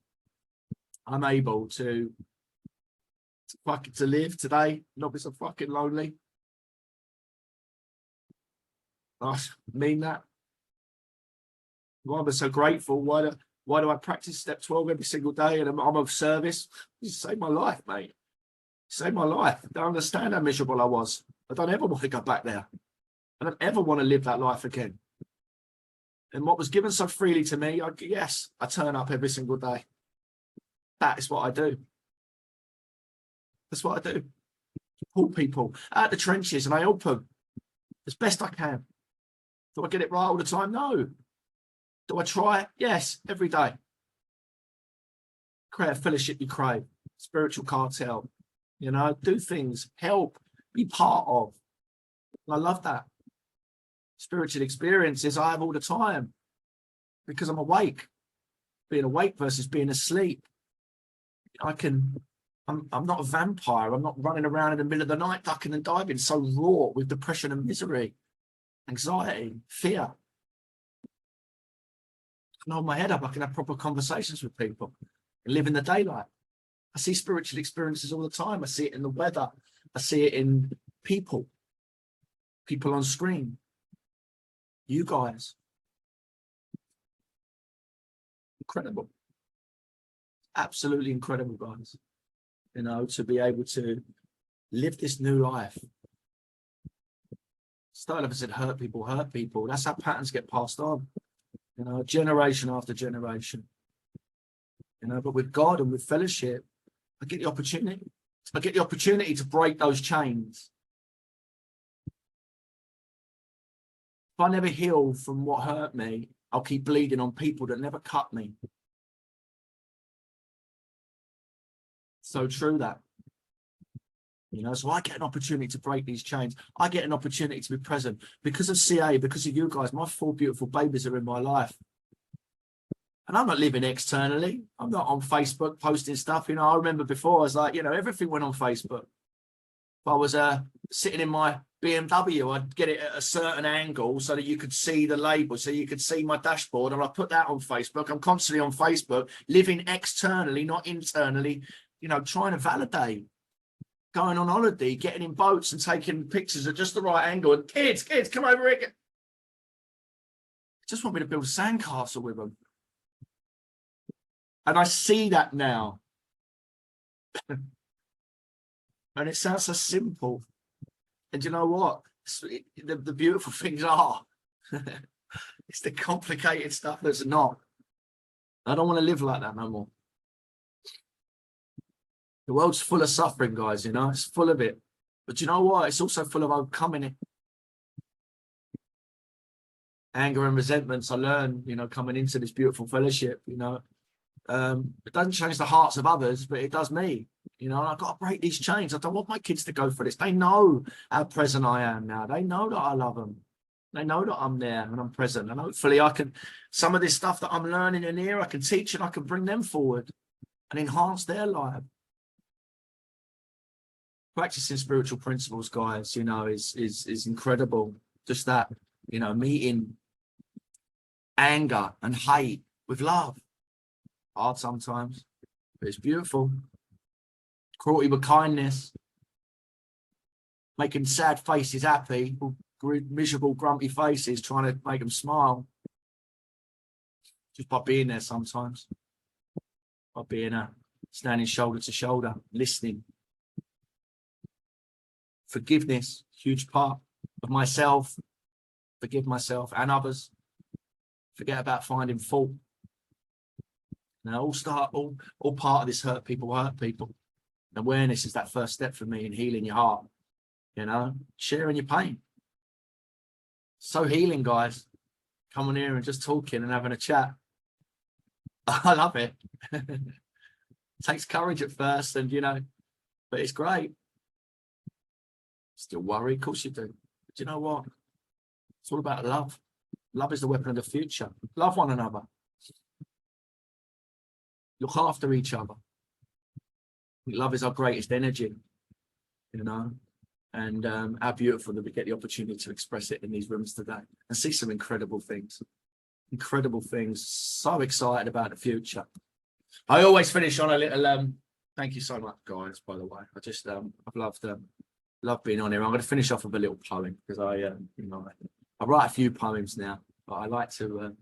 I'm able to live today, not be so fucking lonely. I mean that. Why am I so grateful? Why do I practice step 12 every single day and I'm of service? You saved my life, mate. Saved my life. I don't understand how miserable I was. I don't ever want to go back there. I don't ever want to live that life again. And what was given so freely to me, I turn up every single day. That is what I do. That's what I do. Pull people out the trenches and I help them as best I can. Do I get it right all the time? No. Do I try? Yes, every day. Create a fellowship you crave, spiritual cartel, you know, do things, help, be part of. I love that. Spiritual experiences I have all the time because I'm awake. Being awake versus being asleep. I'm not a vampire. I'm not running around in the middle of the night, ducking and diving, so raw with depression and misery, anxiety, fear. I can hold my head up. I can have proper conversations with people and live in the daylight. I see spiritual experiences all the time. I see it in the weather. I see it in people on screen. You guys. Incredible. Absolutely incredible, guys. You know, to be able to live this new life. Started off as it hurt people. That's how patterns get passed on. You know, generation after generation. You know, but with God and with fellowship, I get the opportunity. I get the opportunity to break those chains. If I never heal from what hurt me, I'll keep bleeding on people that never cut me. So true that. You know, so I get an opportunity to break these chains. I get an opportunity to be present because of CA, because of you guys. My 4 beautiful babies are in my life. And I'm not living externally. I'm not on Facebook posting stuff. You know, I remember before I was like, you know, everything went on Facebook. If I was sitting in my BMW, I'd get it at a certain angle so that you could see the label, so you could see my dashboard, and I put that on Facebook. I'm constantly on Facebook, living externally, not internally, you know, trying to validate, going on holiday, getting in boats and taking pictures at just the right angle. And kids, come over here. I just want me to build a sandcastle with them. And I see that now. And it sounds so simple. And you know what? The beautiful things are. It's the complicated stuff that's not. I don't want to live like that no more. The world's full of suffering, guys, you know, it's full of it. But you know what? It's also full of overcoming it. Anger and resentments, I learned, you know, coming into this beautiful fellowship, you know. It doesn't change the hearts of others, but it does me. You know, I've got to break these chains. I don't want my kids to go for this. They know how present I am now. They know that I love them. They know that I'm there and I'm present. And hopefully I can, some of this stuff that I'm learning in here, I can teach and I can bring them forward and enhance their life. Practicing spiritual principles, guys, you know, is incredible. Just that, you know, meeting anger and hate with love. Hard sometimes, but it's beautiful. Cruelty with kindness, making sad faces happy, miserable, grumpy faces, trying to make them smile. Just by being there sometimes, by being standing shoulder to shoulder, listening. Forgiveness, huge part of myself. Forgive myself and others. Forget about finding fault. Now, all part of this hurt people. Awareness is that first step for me in healing your heart, you know, sharing your pain. So healing, guys. Coming here and just talking and having a chat. I love it. Takes courage at first, and, you know, but it's great. Still worry? Of course you do. But you know what? It's all about love. Love is the weapon of the future. Love one another. Look after each other. Love is our greatest energy, you know, and how beautiful that we get the opportunity to express it in these rooms today and see some incredible things. So excited about the future. I always finish on a little, thank you so much, guys, by the way. I just, I've loved being on here. I'm going to finish off with a little poem because you know, I write a few poems now, but I like to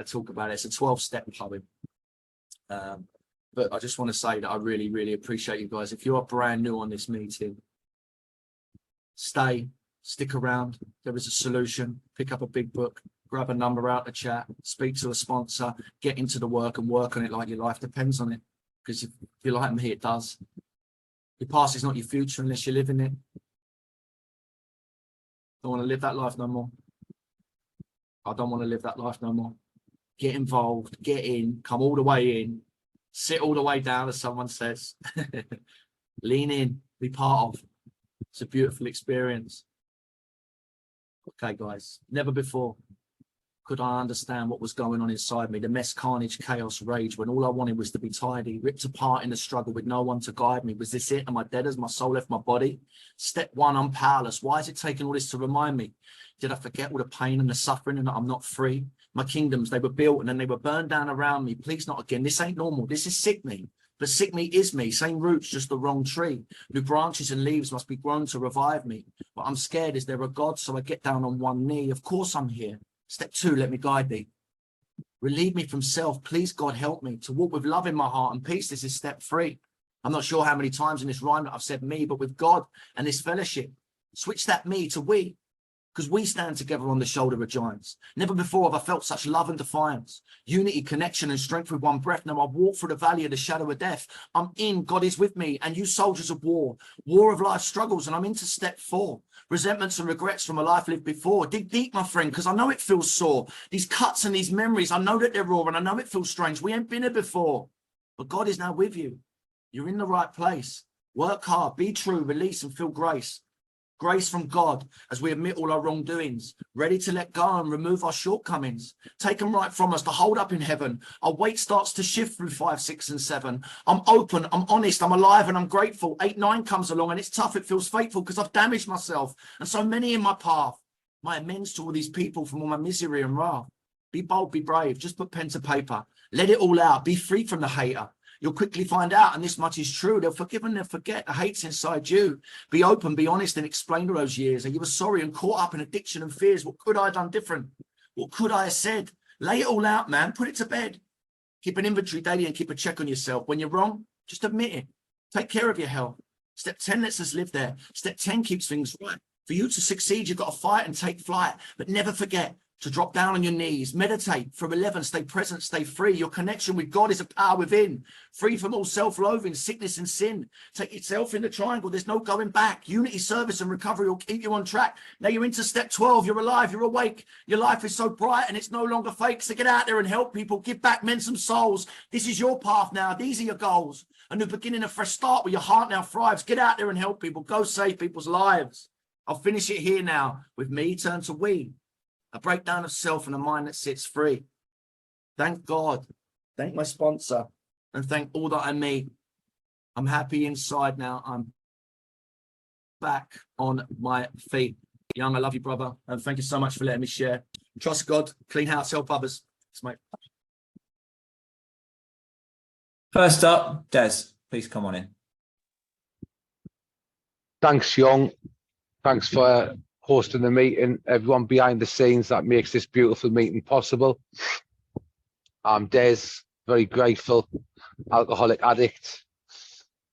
talk about it. It's a 12-step poem. But I just want to say that I really, really appreciate you guys. If you are brand new on this meeting, stick around. There is a solution. Pick up a big book, grab a number out the chat, speak to a sponsor, get into the work and work on it like your life depends on it. Because if you're like me, it does. Your past is not your future unless you live in it. Don't want to live that life no more. I don't want to live that life no more. Get involved, get in, come all the way in, sit all the way down, as someone says. Lean in, be part of. It's a beautiful experience. Okay, guys, never before could I understand what was going on inside me, the mess, carnage, chaos, rage, when all I wanted was to be tidy, ripped apart in the struggle with no one to guide me. Was this it? Am I dead as my soul left my body? Step one, I'm powerless. Why is it taking all this to remind me? Did I forget all the pain and the suffering and that I'm not free? My kingdoms, they were built and then they were burned down around me. Please not again. This ain't normal. This is sick me. But sick me is me. Same roots, just the wrong tree. New branches and leaves must be grown to revive me. But I'm scared. Is there a God? So I get down on one knee. Of course I'm here. Step two, let me guide thee. Relieve me from self. Please, God, help me to walk with love in my heart and peace. This is step three. I'm not sure how many times in this rhyme that I've said me, but with God and this fellowship, switch that me to we. Because we stand together on the shoulder of giants. Never before have I felt such love and defiance, unity, connection, and strength with one breath. Now I walk through the valley of the shadow of death. I'm in, God is with me, and you soldiers of war of life struggles, and I'm into step four. Resentments and regrets from a life lived before. Dig deep, my friend, because I know it feels sore. These cuts and these memories, I know that they're raw, and I know it feels strange. We ain't been here before, but God is now with you. You're in the right place. Work hard, be true, release and feel grace. Grace from God as we admit all our wrongdoings, ready to let go and remove our shortcomings. Take them right from us to hold up in heaven. Our weight starts to shift through 5, 6, and 7. I'm open, I'm honest, I'm alive, and I'm grateful. 8, 9 comes along and it's tough, it feels fateful because I've damaged myself and so many in my path. My amends to all these people from all my misery and wrath. Be bold, be brave, just put pen to paper. Let it all out, be free from the hater. You'll quickly find out, and this much is true, they'll forgive and they'll forget the hate's inside you. Be open, be honest, and explain to those years. And you were sorry and caught up in addiction and fears. What could I have done different? What could I have said? Lay it all out, man. Put it to bed. Keep an inventory daily and keep a check on yourself. When you're wrong, just admit it. Take care of your health. Step 10 lets us live there. Step 10 keeps things right. For you to succeed, you've got to fight and take flight. But never forget to drop down on your knees, meditate. From 11, stay present, stay free. Your connection with God is a power within, free from all self-loathing, sickness and sin. Take yourself in the triangle. There's no going back. Unity, service and recovery will keep you on track. Now you're into step 12. You're alive. You're awake. Your life is so bright and it's no longer fake. So get out there and help people. Give back men some souls. This is your path now. These are your goals. A new beginning, a fresh start where your heart now thrives. Get out there and help people. Go save people's lives. I'll finish it here now with me turn to we. A breakdown of self and a mind that sits free. Thank God, thank my sponsor, and thank all that I meet. I'm happy inside now. I'm back on my feet. Young, I love you, brother, and thank you so much for letting me share. Trust God, clean house, help others. It's my... First up, Des, please come on in. Thanks, Young. Thanks for hosting the meeting, everyone behind the scenes that makes this beautiful meeting possible. I'm Des, very grateful, alcoholic addict.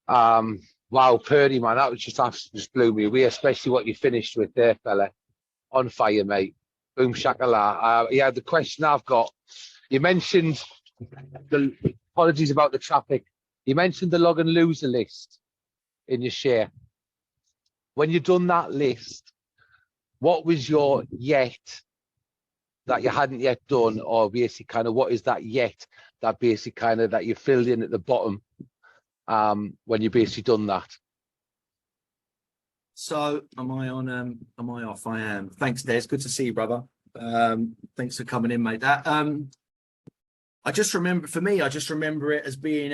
Wow, Purdy, man, that was just blew me away, especially what you finished with there, fella. On fire, mate. Boom shakala. Yeah, the question I've got, you mentioned the apologies about the traffic. You mentioned the log and loser list in your share. When you've done that list, what was your yet that you hadn't yet done, or basically kind of what is that yet that basically kind of that you filled in at the bottom when you basically done that? So am I on? Am I off? I am. Thanks, Des. Good to see you, brother. Thanks for coming in, mate. That I just remember, for me, I just remember it as being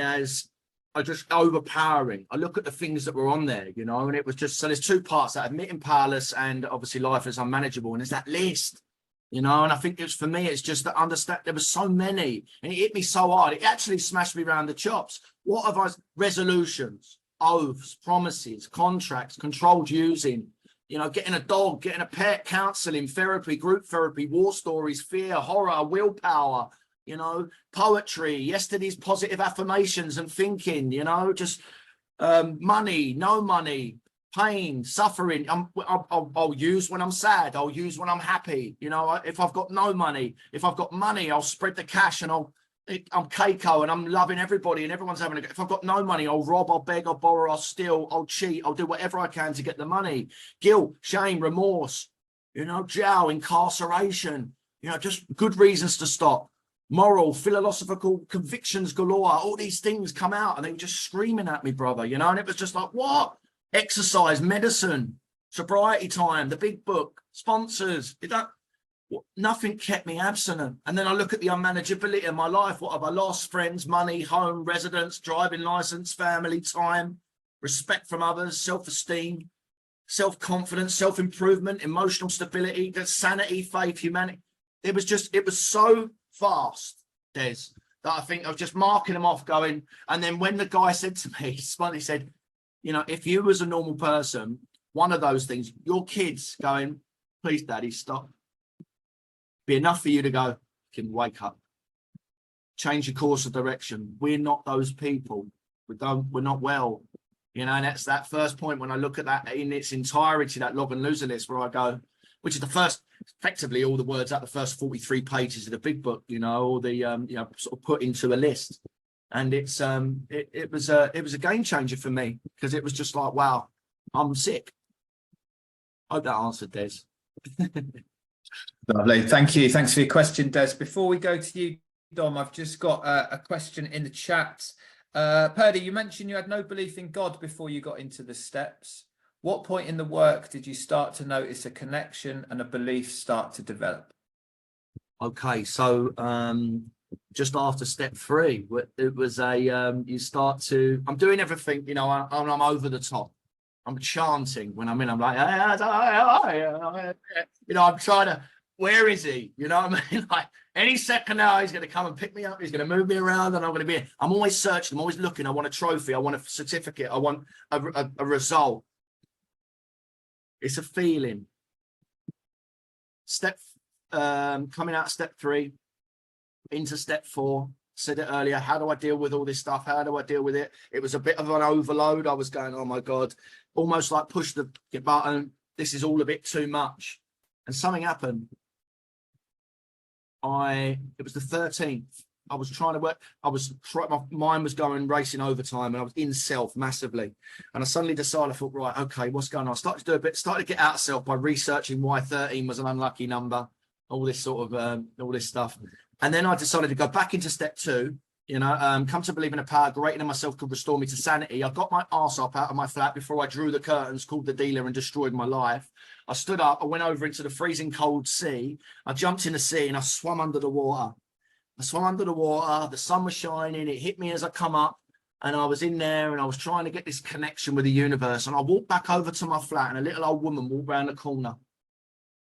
just overpowering. I look at the things that were on there, you know, and it was just, so there's two parts: that admitting powerless and obviously life is unmanageable. And there's that list, you know, and I think it's, for me, it's just to understand there were so many and it hit me so hard. It actually smashed me around the chops. What have I, resolutions, oaths, promises, contracts, controlled using, you know, getting a dog, getting a pet, counseling, therapy, group therapy, war stories, fear, horror, willpower, you know, poetry, yesterday's positive affirmations and thinking, you know, just money, no money, pain, suffering. I'll use when I'm sad. I'll use when I'm happy. You know, if I've got no money, if I've got money, I'll spread the cash and I'm Keiko and I'm loving everybody and everyone's having a good. If I've got no money, I'll rob, I'll beg, I'll borrow, I'll steal, I'll cheat, I'll do whatever I can to get the money. Guilt, shame, remorse, you know, jail, incarceration, you know, just good reasons to stop. Moral, philosophical convictions galore. All these things come out and they were just screaming at me, brother, you know, and it was just like, what? Exercise, medicine, sobriety time, the big book, sponsors. Nothing kept me abstinent. And then I look at the unmanageability of my life. What have I lost? Friends, money, home, residence, driving license, family, time, respect from others, self-esteem, self-confidence, self-improvement, emotional stability, sanity, faith, humanity. It was so fast, Des, that I think I was just marking them off going. And then when the guy said to me, he said, you know, if you was a normal person, one of those things, your kids going, please, daddy, stop. Be enough for you to go, can wake up, change your course of direction. We're not those people. We're not well. You know, and that's that first point when I look at that in its entirety, that log and loser list, where I go, which is the first, effectively all the words out the first 43 pages of the big book, you know, or the you know, sort of put into a list. And it was a game changer for me, because it was just like, wow, I'm sick. Hope that answered, Des. Lovely. Thank you. Thanks for your question, Des. Before we go to you, Dom, I've just got a question in the chat. Purdy, you mentioned you had no belief in God before you got into the steps. What point in the work did you start to notice a connection and a belief start to develop? Okay, so just after step 3, it was you start to, I'm doing everything, you know, I'm over the top. I'm chanting when I'm in, I'm like, you know, I'm trying to, where is he? You know what I mean? Like any second now, he's going to come and pick me up. He's going to move me around and I'm going to be, I'm always searching. I'm always looking. I want a trophy. I want a certificate. I want a result. It's a feeling. Coming out of step 3 into step 4, said it earlier. How do I deal with all this stuff? How do I deal with it? It was a bit of an overload. I was going, oh my God, almost like push the button. This is all a bit too much. And something happened. It was the 13th. I was trying to work. My mind was going racing overtime and I was in self massively. And I suddenly decided, I thought, right, okay, what's going on? I started to do started to get out of self by researching why 13 was an unlucky number, all this sort of, all this stuff. And then I decided to go back into step 2, you know, come to believe in a power greater than myself could restore me to sanity. I got my arse up out of my flat before I drew the curtains, called the dealer and destroyed my life. I stood up, I went over into the freezing cold sea. I jumped in the sea and I swam under the water. I swam under the water, the sun was shining, it hit me as I come up and I was in there and I was trying to get this connection with the universe. And I walked back over to my flat and a little old woman walked around the corner.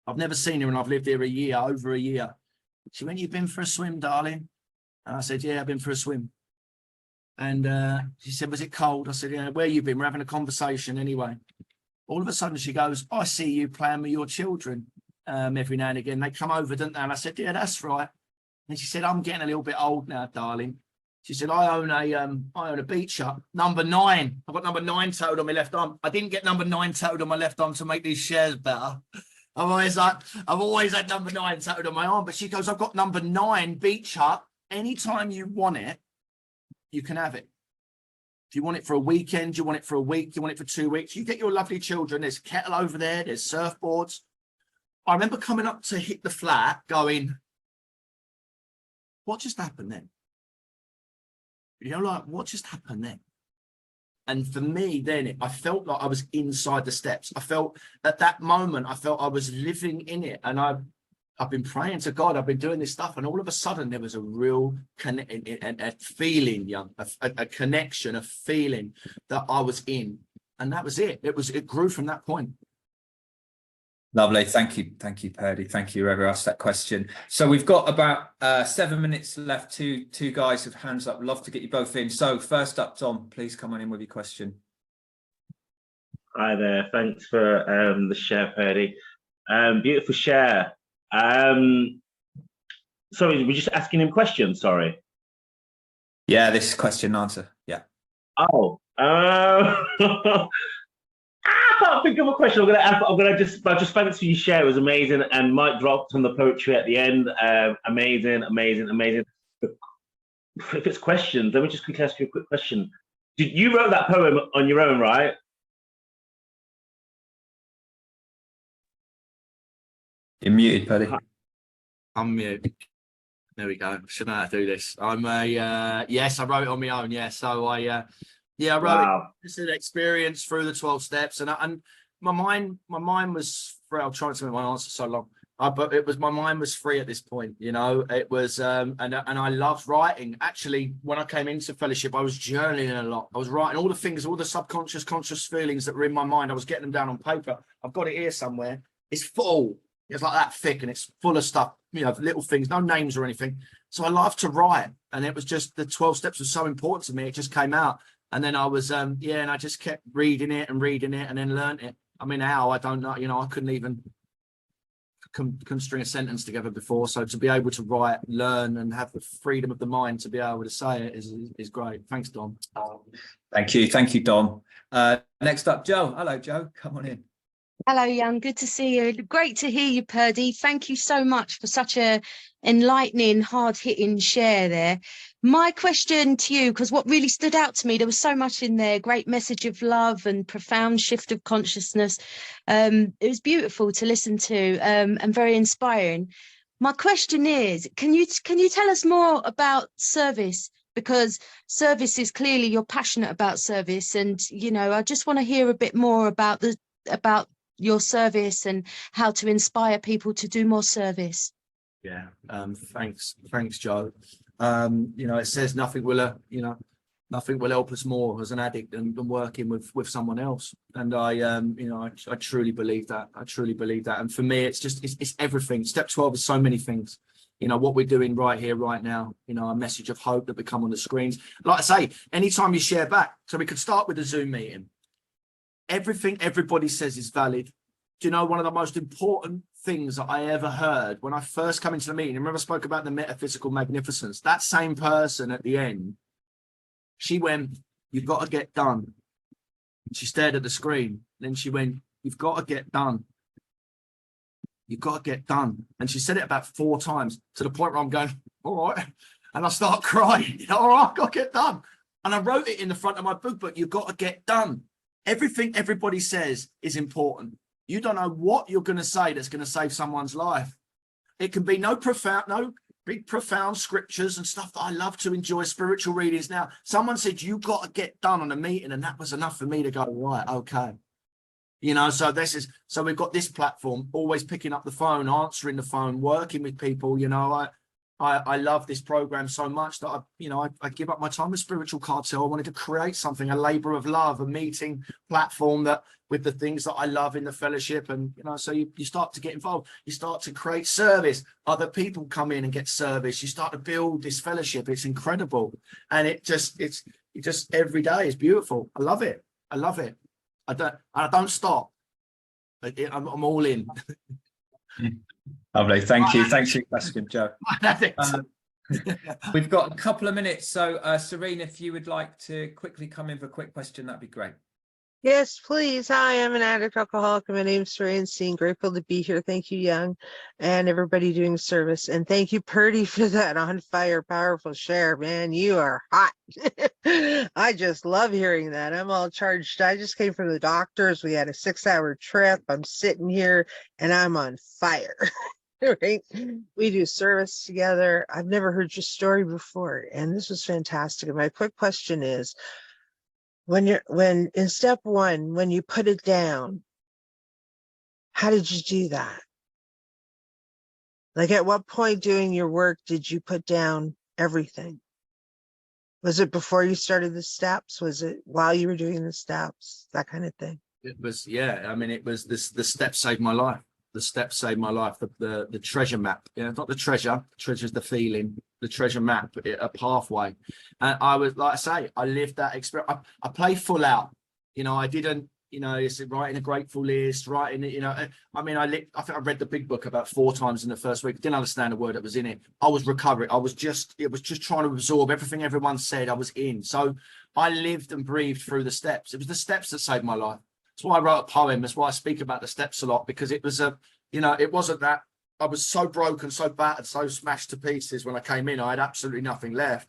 I've never seen her and I've lived here over a year. She went, "You've been for a swim, darling?" And I said, "Yeah, I've been for a swim." And she said, "Was it cold?" I said, "Yeah, where you been? We're having a conversation anyway." All of a sudden she goes, "I see you playing with your children every now and again. They come over, don't they?" And I said, "Yeah, that's right." And she said, "I'm getting a little bit old now, darling." She said, I own a beach hut, number 9. I've got number 9 tattooed on my left arm. I didn't get number 9 tattooed on my left arm to make these shares better. I've always had number 9 tattooed on my arm. But she goes, "I've got number 9 beach hut. Anytime you want it, you can have it. If you want it for a weekend, you want it for a week, you want it for 2 weeks, you get your lovely children. There's kettle over there, there's surfboards." I remember coming up to hit the flat going, what just happened then? You know, like, what just happened then? And for me, then I felt like I was inside the steps. I felt at that moment, I felt I was living in it. And I've been praying to God. I've been doing this stuff. And all of a sudden, there was a real feeling, a connection, a feeling that I was in. And that was it. It grew from that point. Lovely. Thank you, Purdy. Thank you, whoever asked that question. So we've got about 7 minutes left. Two guys with hands up. Love to get you both in. So first up, Tom, please come on in with your question. Hi there. Thanks for the share, Purdy. Beautiful share. Sorry, we're just asking him questions. Sorry. Yeah, this question and answer. Yeah. Oh. I can't think of a question. I just thanks for your share. It was amazing, and Mike dropped on the poetry at the end. Amazing. If it's questions, let me just quickly ask you a quick question. You wrote that poem on your own, right? You're muted, Purdy. I'm muted. There we go. Should know how to do this. Yes, I wrote it on my own. Yeah, so I wrote it. It's an experience through the 12 steps, and my mind was free. I'll try to make my answer so long, but my mind was free at this point. You know, it was, and I loved writing. Actually, when I came into fellowship, I was journaling a lot. I was writing all the things, all the subconscious, conscious feelings that were in my mind. I was getting them down on paper. I've got it here somewhere. It's full. It's like that thick, and it's full of stuff. You know, little things, no names or anything. So I love to write, and it was just the 12 steps was so important to me. It just came out. And then I was, and I just kept reading it and then learned it. I mean, how, I don't know, you know, I couldn't even string a sentence together before. So to be able to write, learn, and have the freedom of the mind to be able to say it is great. Thanks, Dom. Thank you, Dom. Next up, Joe. Hello, Joe. Come on in. Hello, Jan. Good to see you. Great to hear you, Purdy. Thank you so much for such a enlightening, hard-hitting share there. My question to you, because what really stood out to me, there was so much in there, great message of love and profound shift of consciousness. It was beautiful to listen to and very inspiring. My question is, can you tell us more about service because service is clearly, you're passionate about service, and you know, I just want to hear a bit more about your service and how to inspire people to do more service. Yeah, thanks, Joe. You know, it says nothing will nothing will help us more as an addict than working with someone else. And you know, I truly believe that. I truly believe that. And for me, it's everything. Step 12 is so many things. You know, what we're doing right here, right now, you know, a message of hope that become on the screens. Like I say, anytime you share back, so we could start with the Zoom meeting. Everything everybody says is valid. Do you know one of the most important things that I ever heard when I first came into the meeting? Remember I spoke about the metaphysical magnificence? That same person at the end, she went, "You've got to get done." And she stared at the screen. Then she went, "You've got to get done. You've got to get done." And she said it about 4 times, to the point where I'm going, all right. And I start crying, you know, all right, I've got to get done. And I wrote it in the front of my book, "You've got to get done." Everything everybody says is important. You don't know what you're going to say that's going to save someone's life. It can be no big profound scriptures and stuff that I love to enjoy, spiritual readings. Now, someone said, "You got to get done" on a meeting, and that was enough for me to go, right, okay. You know, so we've got this platform, always picking up the phone, answering the phone, working with people. You know, I love this program so much that I give up my time with Spiritual Cartel. I wanted to create something, a labor of love, a meeting platform that with the things that I love in the fellowship. And, you know, so you start to get involved, you start to create service. Other people come in and get service. You start to build this fellowship. It's incredible. And it's just every day is beautiful. I love it. I love it. I don't stop. I'm all in. Lovely. Thank you. Thanks for your question, Joe. Addict. We've got a couple of minutes. So, Serene, if you would like to quickly come in for a quick question, that'd be great. Yes, please. Hi, I'm an addict alcoholic. My name's Serene Steen. Grateful to be here. Thank you, Young, and everybody doing service. And thank you, Purdy, for that on fire, powerful share. Man, you are hot. I just love hearing that. I'm all charged. I just came from the doctors. We had a 6-hour trip. I'm sitting here and I'm on fire. Right? We do service together. I've never heard your story before, and this was fantastic. And my quick question is, when in step 1, when you put it down, how did you do that? Like, at what point doing your work did you put down everything? Was it before you started the steps? Was it while you were doing the steps? That kind of thing. It was, yeah. I mean, it was this. The steps saved my life. The steps saved my life. The treasure map. Yeah, not the treasure. The treasure's the feeling. The treasure map, a pathway. And I was, like I say, I lived that experience. I played full out. You know, I didn't. You know, it's writing a grateful list, writing it. You know, I mean, I think I read the big book about 4 times in the first week. Didn't understand a word that was in it. I was recovering. It was just trying to absorb everything everyone said. I was in. So I lived and breathed through the steps. It was the steps that saved my life. That's why I wrote a poem. That's why I speak about the steps a lot, because it was it wasn't that I was so broken, so battered, so smashed to pieces when I came in. I had absolutely nothing left.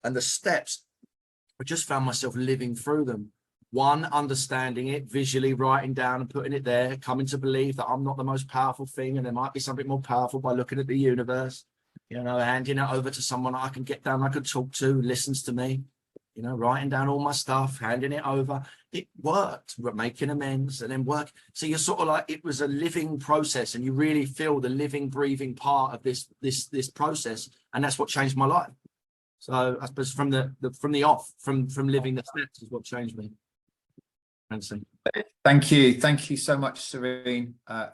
And the steps, I just found myself living through them. 1, understanding it, visually writing down and putting it there, coming to believe that I'm not the most powerful thing and there might be something more powerful by looking at the universe, you know, handing it over to someone I can get down, I can talk to, listens to me, you know, writing down all my stuff, handing it over. It worked. We're making amends and then work. So you're sort of like, it was a living process, and you really feel the living, breathing part of this process. And that's what changed my life. So I suppose from living the steps is what changed me. Thank you. Thank you so much, Serene, for